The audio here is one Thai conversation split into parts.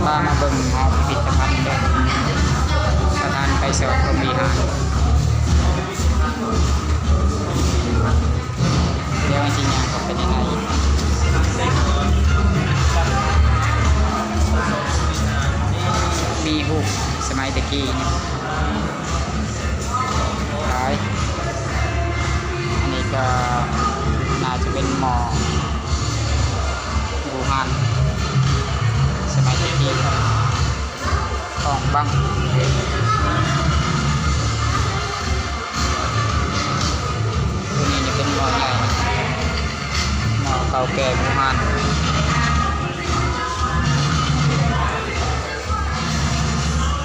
พามาเบิ่งหอพิพิธภัณฑ์เด้อสถานไปสอบพรหมวิหารเดี๋ยวจริงๆก็เป็นยังไงมีรูปสมัยตะกี้นี่หลายอันนี้ก็น่าจะเป็นหมอบูฮานสมัยตะกี้ครับของบังตัวนี้จะเป็นหมอใหญ่หมอเก่าแก่บูฮาน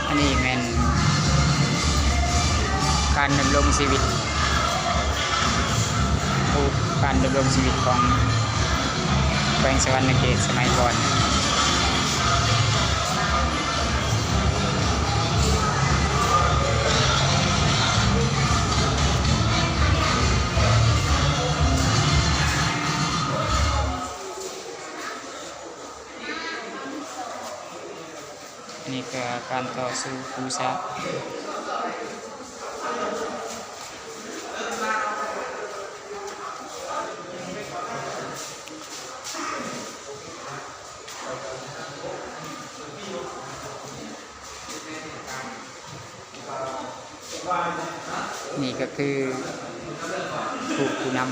อันนี้แม่นการดำรงชีวิตการดำรงชีวิตของแขวงสวรรณเขตสมัยก่อนนี่คือการต่อสู้ปูซะนี่ก็คือผู้นำ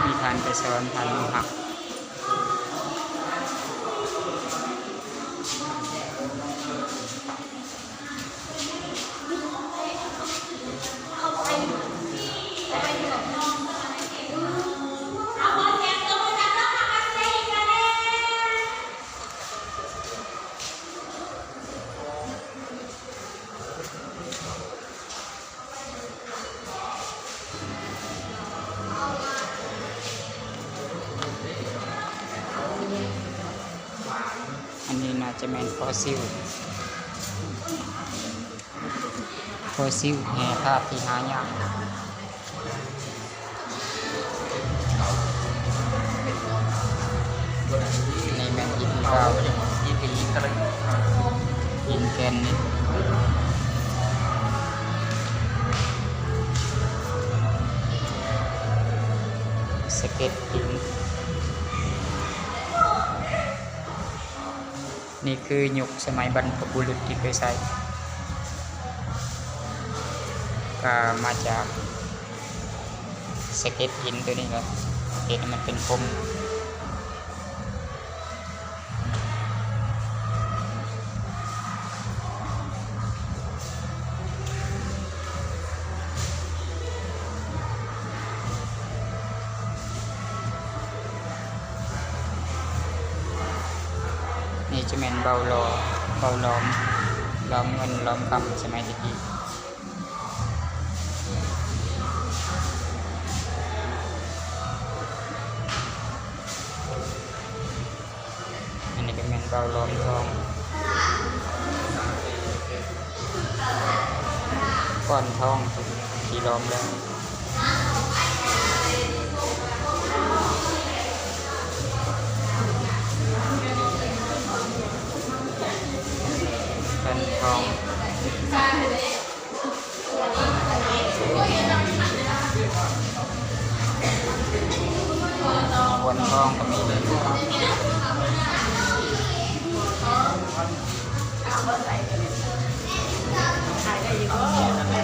มีทานไปสอนทานโมหักอันนี้น่าจะเป็นฟอสซิลแห่ภาพที่หายากในแมงหินขาวหินแกนนี่สเก็ตหินนี่คือยุคสมัยบรรพบุรุษที่เคยใช้ก็มาจากสเก็ตหินตัวนี้ครับเห็นมันเป็นคมนี่จะเป็นเบาล้อมเงินล้อมคำสมัยตะกี้อันนี้ก็เป็นเบาล้อมทองก้อนทองที่ล้อมแล้ว